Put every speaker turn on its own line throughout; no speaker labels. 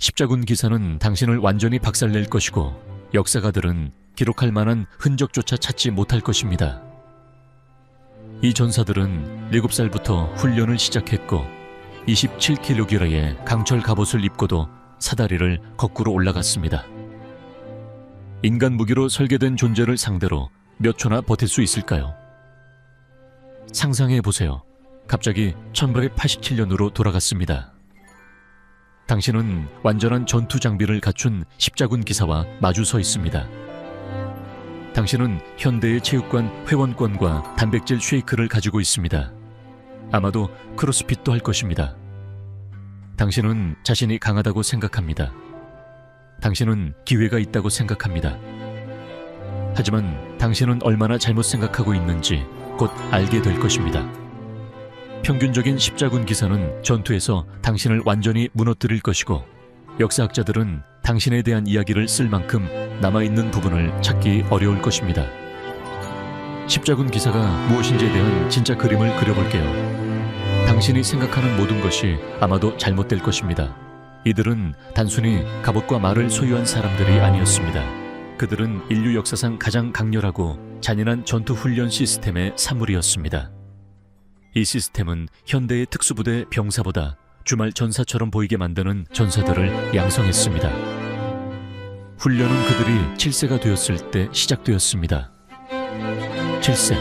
십자군 기사는 당신을 완전히 박살낼 것이고 역사가들은 기록할 만한 흔적조차 찾지 못할 것입니다. 이 전사들은 7살부터 훈련을 시작했고 27kg의 강철 갑옷을 입고도 사다리를 거꾸로 올라갔습니다. 인간 무기로 설계된 존재를 상대로 몇 초나 버틸 수 있을까요? 상상해보세요. 갑자기 1987년으로 돌아갔습니다. 당신은 완전한 전투 장비를 갖춘 십자군 기사와 마주 서 있습니다. 당신은 현대의 체육관 회원권과 단백질 쉐이크를 가지고 있습니다. 아마도 크로스핏도 할 것입니다. 당신은 자신이 강하다고 생각합니다. 당신은 기회가 있다고 생각합니다. 하지만 당신은 얼마나 잘못 생각하고 있는지 곧 알게 될 것입니다. 평균적인 십자군 기사는 전투에서 당신을 완전히 무너뜨릴 것이고 역사학자들은 당신에 대한 이야기를 쓸 만큼 남아있는 부분을 찾기 어려울 것입니다. 십자군 기사가 무엇인지에 대한 진짜 그림을 그려볼게요. 당신이 생각하는 모든 것이 아마도 잘못될 것입니다. 이들은 단순히 갑옷과 말을 소유한 사람들이 아니었습니다. 그들은 인류 역사상 가장 강렬하고 잔인한 전투 훈련 시스템의 산물이었습니다. 이 시스템은 현대의 특수부대 병사보다 주말 전사처럼 보이게 만드는 전사들을 양성했습니다. 훈련은 그들이 7세가 되었을 때 시작되었습니다. 7세.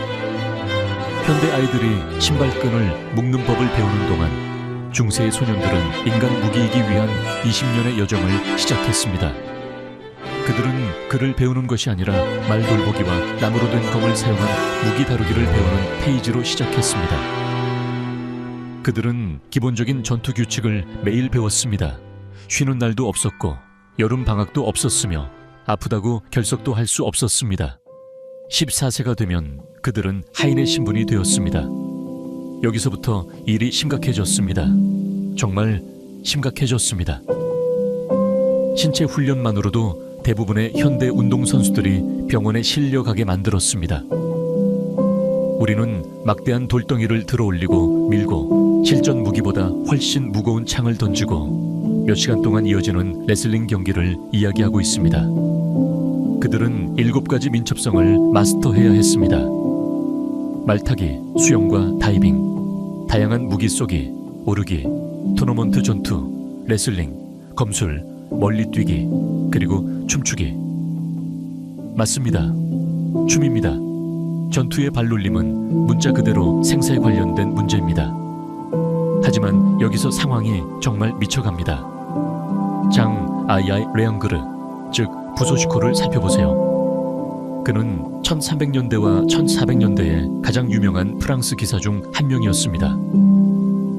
현대 아이들이 신발끈을 묶는 법을 배우는 동안 중세의 소년들은 인간 무기이기 위한 20년의 여정을 시작했습니다. 그들은 글을 배우는 것이 아니라 말돌보기와 나무로 된 검을 사용한 무기 다루기를 배우는 페이지로 시작했습니다. 그들은 기본적인 전투 규칙을 매일 배웠습니다. 쉬는 날도 없었고 여름 방학도 없었으며 아프다고 결석도 할 수 없었습니다. 14세가 되면 그들은 하인의 신분이 되었습니다. 여기서부터 일이 심각해졌습니다. 정말 심각해졌습니다. 신체 훈련만으로도 대부분의 현대 운동선수들이 병원에 실려가게 만들었습니다. 우리는 막대한 돌덩이를 들어올리고 밀고 실전 무기보다 훨씬 무거운 창을 던지고 몇 시간 동안 이어지는 레슬링 경기를 이야기하고 있습니다. 그들은 7가지 민첩성을 마스터해야 했습니다. 말타기, 수영과 다이빙, 다양한 무기 쏘기, 오르기, 토너먼트 전투, 레슬링, 검술, 멀리 뛰기, 그리고 춤추기. 맞습니다. 춤입니다. 전투의 발놀림은 문자 그대로 생사에 관련된 문제입니다. 하지만 여기서 상황이 정말 미쳐갑니다. 장 아이아이 레앙그르, 즉 부소시코를 살펴보세요. 그는 1300년대와 1400년대의 가장 유명한 프랑스 기사 중 한 명이었습니다.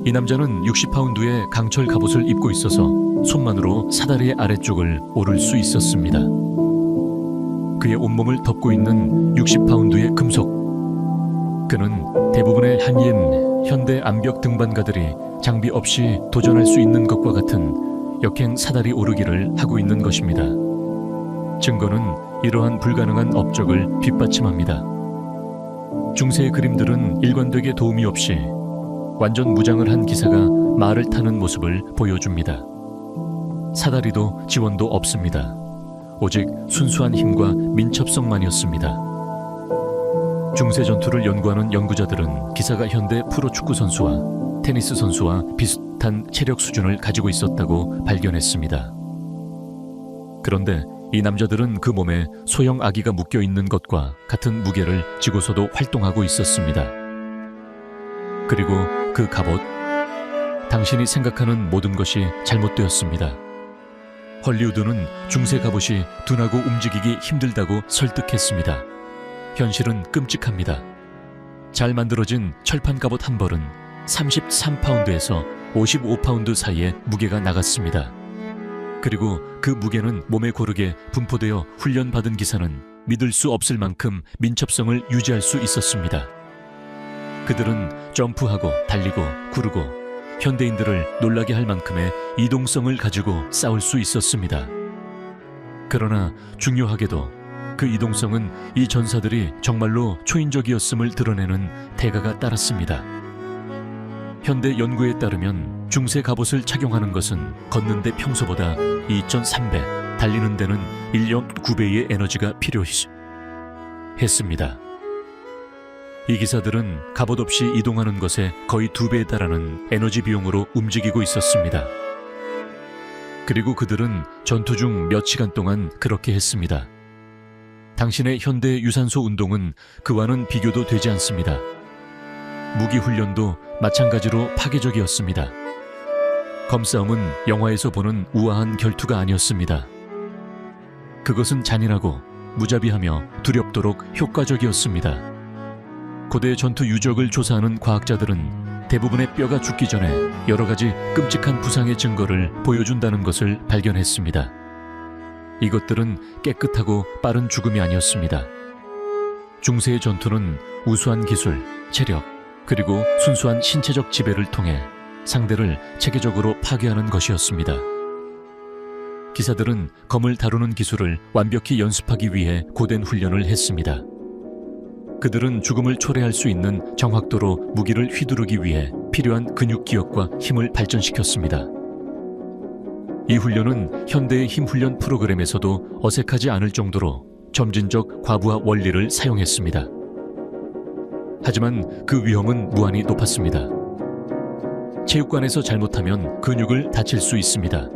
이 남자는 60파운드의 강철 갑옷을 입고 있어서 손만으로 사다리의 아래쪽을 오를 수 있었습니다. 그의 온몸을 덮고 있는 60파운드의 금속. 그는 대부분의 한인 현대 암벽 등반가들이 장비 없이 도전할 수 있는 것과 같은 역행 사다리 오르기를 하고 있는 것입니다. 증거는 이러한 불가능한 업적을 뒷받침합니다. 중세의 그림들은 일관되게 도움이 없이 완전 무장을 한 기사가 말을 타는 모습을 보여줍니다. 사다리도 지원도 없습니다. 오직 순수한 힘과 민첩성만이었습니다. 중세 전투를 연구하는 연구자들은 기사가 현대 프로축구 선수와 테니스 선수와 비슷한 체력 수준을 가지고 있었다고 발견했습니다. 그런데 이 남자들은 그 몸에 소형 아기가 묶여 있는 것과 같은 무게를 지고서도 활동하고 있었습니다. 그리고 그 갑옷, 당신이 생각하는 모든 것이 잘못되었습니다. 헐리우드는 중세 갑옷이 둔하고 움직이기 힘들다고 설득했습니다. 현실은 끔찍합니다. 잘 만들어진 철판 갑옷 한 벌은 33파운드에서 55파운드 사이에 무게가 나갔습니다. 그리고 그 무게는 몸에 고르게 분포되어 훈련받은 기사는 믿을 수 없을 만큼 민첩성을 유지할 수 있었습니다. 그들은 점프하고 달리고 구르고 현대인들을 놀라게 할 만큼의 이동성을 가지고 싸울 수 있었습니다. 그러나 중요하게도 그 이동성은 이 전사들이 정말로 초인적이었음을 드러내는 대가가 따랐습니다. 현대 연구에 따르면 중세 갑옷을 착용하는 것은 걷는데 평소보다 2.3배, 달리는 데는 1.9배의 에너지가 필요했습니다. 이 기사들은 갑옷 없이 이동하는 것에 거의 2배에 달하는 에너지 비용으로 움직이고 있었습니다. 그리고 그들은 전투 중 몇 시간 동안 그렇게 했습니다. 당신의 현대 유산소 운동은 그와는 비교도 되지 않습니다. 무기 훈련도 마찬가지로 파괴적이었습니다. 검싸움은 영화에서 보는 우아한 결투가 아니었습니다. 그것은 잔인하고 무자비하며 두렵도록 효과적이었습니다. 고대 전투 유적을 조사하는 과학자들은 대부분의 뼈가 죽기 전에 여러 가지 끔찍한 부상의 증거를 보여준다는 것을 발견했습니다. 이것들은 깨끗하고 빠른 죽음이 아니었습니다. 중세의 전투는 우수한 기술, 체력, 그리고 순수한 신체적 지배를 통해 상대를 체계적으로 파괴하는 것이었습니다. 기사들은 검을 다루는 기술을 완벽히 연습하기 위해 고된 훈련을 했습니다. 그들은 죽음을 초래할 수 있는 정확도로 무기를 휘두르기 위해 필요한 근육 기억과 힘을 발전시켰습니다. 이 훈련은 현대의 힘 훈련 프로그램에서도 어색하지 않을 정도로 점진적 과부하 원리를 사용했습니다. 하지만 그 위험은 무한히 높았습니다. 체육관에서 잘못하면 근육을 다칠 수 있습니다.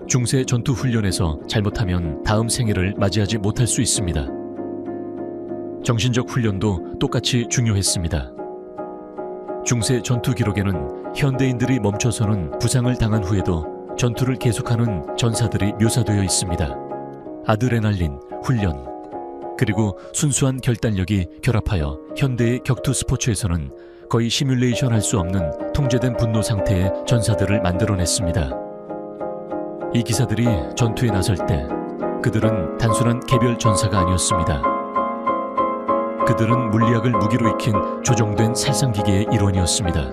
중세 전투 훈련에서 잘못하면 다음 생애를 맞이하지 못할 수 있습니다. 정신적 훈련도 똑같이 중요했습니다. 중세 전투 기록에는 현대인들이 멈춰서는 부상을 당한 후에도 전투를 계속하는 전사들이 묘사되어 있습니다. 아드레날린, 훈련, 그리고 순수한 결단력이 결합하여 현대의 격투 스포츠에서는 거의 시뮬레이션 할 수 없는 통제된 분노 상태의 전사들을 만들어냈습니다. 이 기사들이 전투에 나설 때 그들은 단순한 개별 전사가 아니었습니다. 그들은 물리학을 무기로 익힌 조정된 살상기계의 일원이었습니다.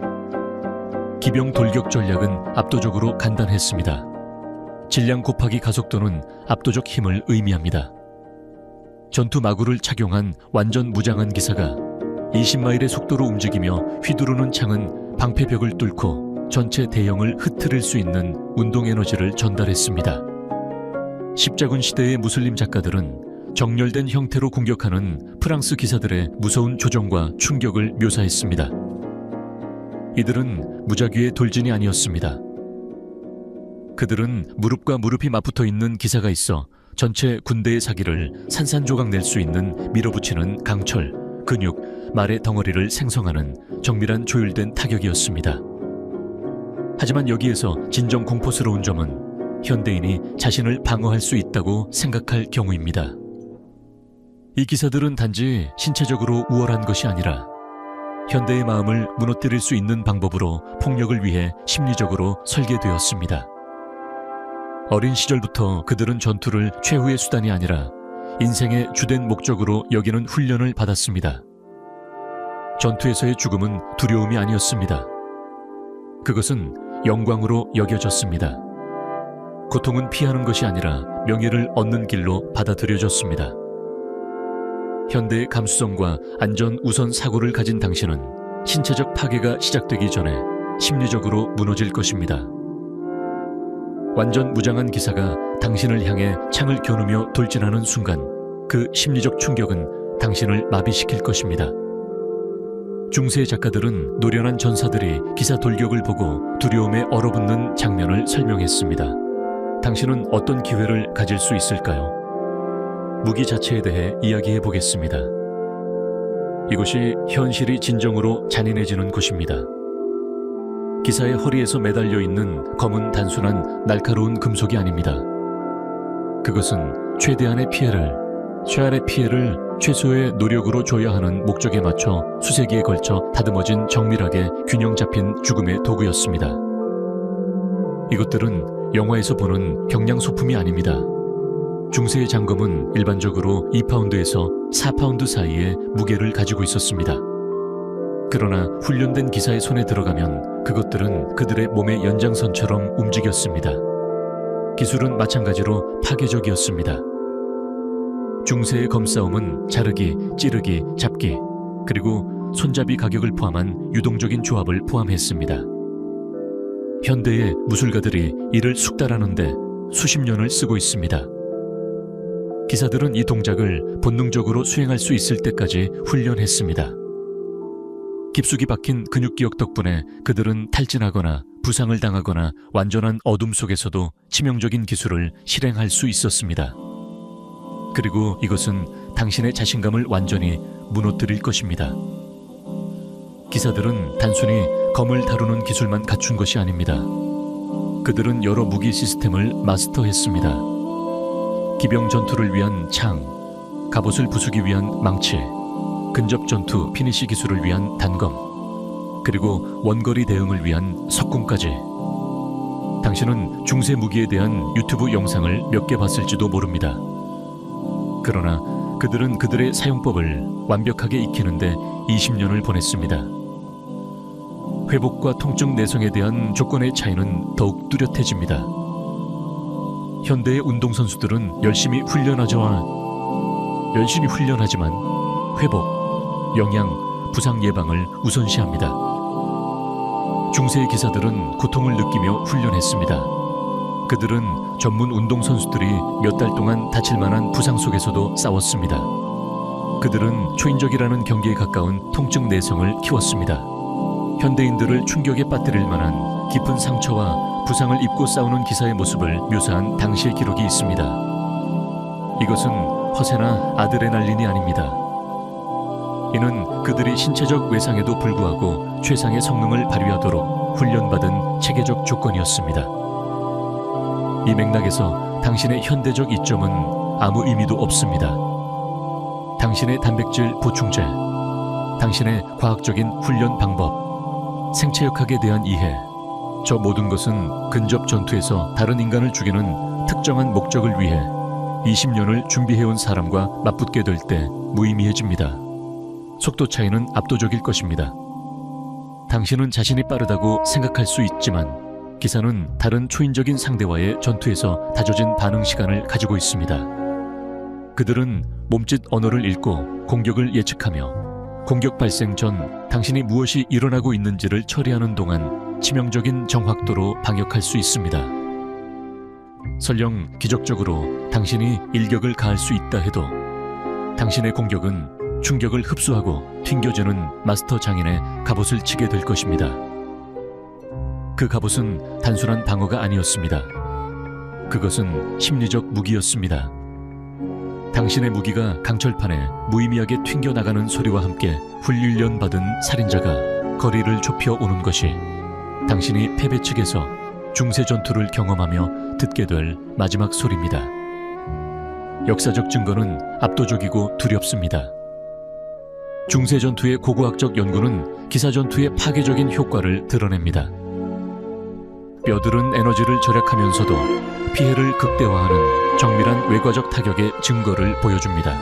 기병 돌격 전략은 압도적으로 간단했습니다. 질량 곱하기 가속도는 압도적 힘을 의미합니다. 전투 마구를 착용한 완전 무장한 기사가 20마일의 속도로 움직이며 휘두르는 창은 방패벽을 뚫고 전체 대형을 흩트릴 수 있는 운동 에너지를 전달했습니다. 십자군 시대의 무슬림 작가들은 정렬된 형태로 공격하는 프랑스 기사들의 무서운 조정과 충격을 묘사했습니다. 이들은 무작위의 돌진이 아니었습니다. 그들은 무릎과 무릎이 맞붙어 있는 기사가 있어 전체 군대의 사기를 산산조각 낼 수 있는 밀어붙이는 강철, 근육, 말의 덩어리를 생성하는 정밀한 조율된 타격이었습니다. 하지만 여기에서 진정 공포스러운 점은 현대인이 자신을 방어할 수 있다고 생각할 경우입니다. 이 기사들은 단지 신체적으로 우월한 것이 아니라 현대의 마음을 무너뜨릴 수 있는 방법으로 폭력을 위해 심리적으로 설계되었습니다. 어린 시절부터 그들은 전투를 최후의 수단이 아니라 인생의 주된 목적으로 여기는 훈련을 받았습니다. 전투에서의 죽음은 두려움이 아니었습니다. 그것은 영광으로 여겨졌습니다. 고통은 피하는 것이 아니라 명예를 얻는 길로 받아들여졌습니다. 현대의 감수성과 안전 우선 사고를 가진 당신은 신체적 파괴가 시작되기 전에 심리적으로 무너질 것입니다. 완전 무장한 기사가 당신을 향해 창을 겨누며 돌진하는 순간 그 심리적 충격은 당신을 마비시킬 것입니다. 중세 작가들은 노련한 전사들이 기사 돌격을 보고 두려움에 얼어붙는 장면을 설명했습니다. 당신은 어떤 기회를 가질 수 있을까요? 무기 자체에 대해 이야기해 보겠습니다. 이곳이 현실이 진정으로 잔인해지는 곳입니다. 기사의 허리에서 매달려 있는 검은 단순한 날카로운 금속이 아닙니다. 그것은 최대한의 피해를 최소의 노력으로 줘야 하는 목적에 맞춰 수세기에 걸쳐 다듬어진 정밀하게 균형 잡힌 죽음의 도구였습니다. 이것들은 영화에서 보는 경량 소품이 아닙니다. 중세의 장검은 일반적으로 2파운드에서 4파운드 사이의 무게를 가지고 있었습니다. 그러나 훈련된 기사의 손에 들어가면 그것들은 그들의 몸의 연장선처럼 움직였습니다. 기술은 마찬가지로 파괴적이었습니다. 중세의 검싸움은 자르기, 찌르기, 잡기, 그리고 손잡이 가격을 포함한 유동적인 조합을 포함했습니다. 현대의 무술가들이 이를 숙달하는데 수십 년을 쓰고 있습니다. 기사들은 이 동작을 본능적으로 수행할 수 있을 때까지 훈련했습니다. 깊숙이 박힌 근육기억 덕분에 그들은 탈진하거나 부상을 당하거나 완전한 어둠 속에서도 치명적인 기술을 실행할 수 있었습니다. 그리고 이것은 당신의 자신감을 완전히 무너뜨릴 것입니다. 기사들은 단순히 검을 다루는 기술만 갖춘 것이 아닙니다. 그들은 여러 무기 시스템을 마스터했습니다. 기병 전투를 위한 창, 갑옷을 부수기 위한 망치, 근접 전투 피니시 기술을 위한 단검, 그리고 원거리 대응을 위한 석궁까지. 당신은 중세 무기에 대한 유튜브 영상을 몇 개 봤을지도 모릅니다. 그러나 그들은 그들의 사용법을 완벽하게 익히는데 20년을 보냈습니다. 회복과 통증 내성에 대한 조건의 차이는 더욱 뚜렷해집니다. 현대의 운동선수들은 열심히 훈련하지만 회복, 영양, 부상 예방을 우선시합니다. 중세의 기사들은 고통을 느끼며 훈련했습니다. 그들은 전문 운동선수들이 몇 달 동안 다칠 만한 부상 속에서도 싸웠습니다. 그들은 초인적이라는 경계에 가까운 통증 내성을 키웠습니다. 현대인들을 충격에 빠뜨릴 만한 깊은 상처와 부상을 입고 싸우는 기사의 모습을 묘사한 당시의 기록이 있습니다. 이것은 허세나 아드레날린이 아닙니다. 이는 그들이 신체적 외상에도 불구하고 최상의 성능을 발휘하도록 훈련받은 체계적 조건이었습니다. 이 맥락에서 당신의 현대적 이점은 아무 의미도 없습니다. 당신의 단백질 보충제, 당신의 과학적인 훈련 방법, 생체역학에 대한 이해, 저 모든 것은 근접 전투에서 다른 인간을 죽이는 특정한 목적을 위해 20년을 준비해온 사람과 맞붙게 될 때 무의미해집니다. 속도 차이는 압도적일 것입니다. 당신은 자신이 빠르다고 생각할 수 있지만 기사는 다른 초인적인 상대와의 전투에서 다져진 반응 시간을 가지고 있습니다. 그들은 몸짓 언어를 읽고 공격을 예측하며 공격 발생 전 당신이 무엇이 일어나고 있는지를 처리하는 동안 치명적인 정확도로 방역할 수 있습니다. 설령 기적적으로 당신이 일격을 가할 수 있다 해도 당신의 공격은 충격을 흡수하고 튕겨지는 마스터 장인의 갑옷을 치게 될 것입니다. 그 갑옷은 단순한 방어가 아니었습니다. 그것은 심리적 무기였습니다. 당신의 무기가 강철판에 무의미하게 튕겨나가는 소리와 함께 훈련받은 살인자가 거리를 좁혀 오는 것이 당신이 패배 측에서 중세 전투를 경험하며 듣게 될 마지막 소리입니다. 역사적 증거는 압도적이고 두렵습니다. 중세 전투의 고고학적 연구는 기사 전투의 파괴적인 효과를 드러냅니다. 뼈들은 에너지를 절약하면서도 피해를 극대화하는 정밀한 외과적 타격의 증거를 보여줍니다.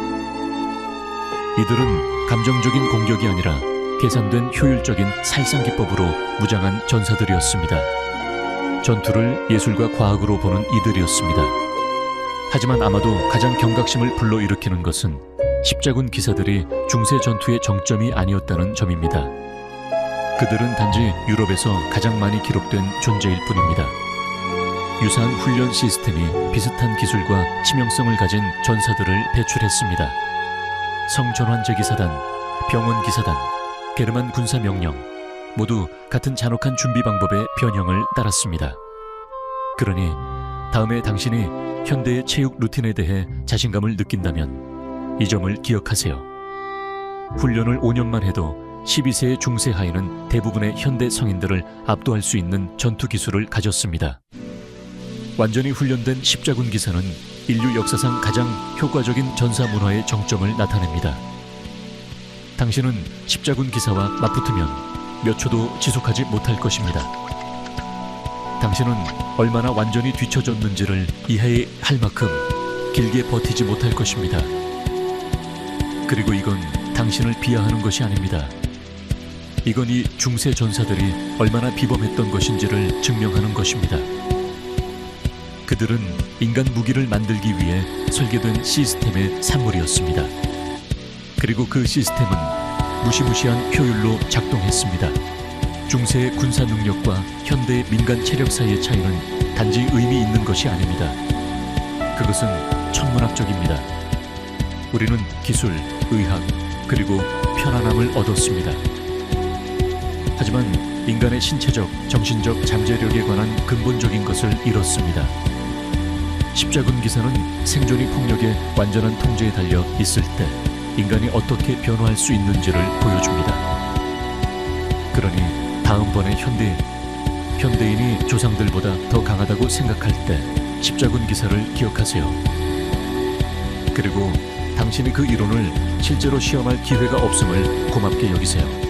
이들은 감정적인 공격이 아니라 계산된 효율적인 살상 기법으로 무장한 전사들이었습니다. 전투를 예술과 과학으로 보는 이들이었습니다. 하지만 아마도 가장 경각심을 불러일으키는 것은 십자군 기사들이 중세 전투의 정점이 아니었다는 점입니다. 그들은 단지 유럽에서 가장 많이 기록된 존재일 뿐입니다. 유사한 훈련 시스템이 비슷한 기술과 치명성을 가진 전사들을 배출했습니다. 성전환제 기사단, 병원 기사단, 게르만 군사 명령 모두 같은 잔혹한 준비 방법의 변형을 따랐습니다. 그러니 다음에 당신이 현대의 체육 루틴에 대해 자신감을 느낀다면 이 점을 기억하세요. 훈련을 5년만 해도 12세의 중세 하인은 대부분의 현대 성인들을 압도할 수 있는 전투 기술을 가졌습니다. 완전히 훈련된 십자군 기사는 인류 역사상 가장 효과적인 전사 문화의 정점을 나타냅니다. 당신은 십자군 기사와 맞붙으면 몇 초도 지속하지 못할 것입니다. 당신은 얼마나 완전히 뒤처졌는지를 이해할 만큼 길게 버티지 못할 것입니다. 그리고 이건 당신을 비하하는 것이 아닙니다. 이건 이 중세 전사들이 얼마나 비범했던 것인지를 증명하는 것입니다. 그들은 인간 무기를 만들기 위해 설계된 시스템의 산물이었습니다. 그리고 그 시스템은 무시무시한 효율로 작동했습니다. 중세의 군사 능력과 현대의 민간 체력 사이의 차이는 단지 의미 있는 것이 아닙니다. 그것은 천문학적입니다. 우리는 기술, 의학, 그리고 편안함을 얻었습니다. 하지만 인간의 신체적, 정신적 잠재력에 관한 근본적인 것을 잃었습니다. 십자군 기사는 생존이 폭력의 완전한 통제에 달려 있을 때 인간이 어떻게 변화할 수 있는지를 보여줍니다. 그러니 다음번에 현대인이 조상들보다 더 강하다고 생각할 때 십자군 기사를 기억하세요. 그리고 당신이 그 이론을 실제로 시험할 기회가 없음을 고맙게 여기세요.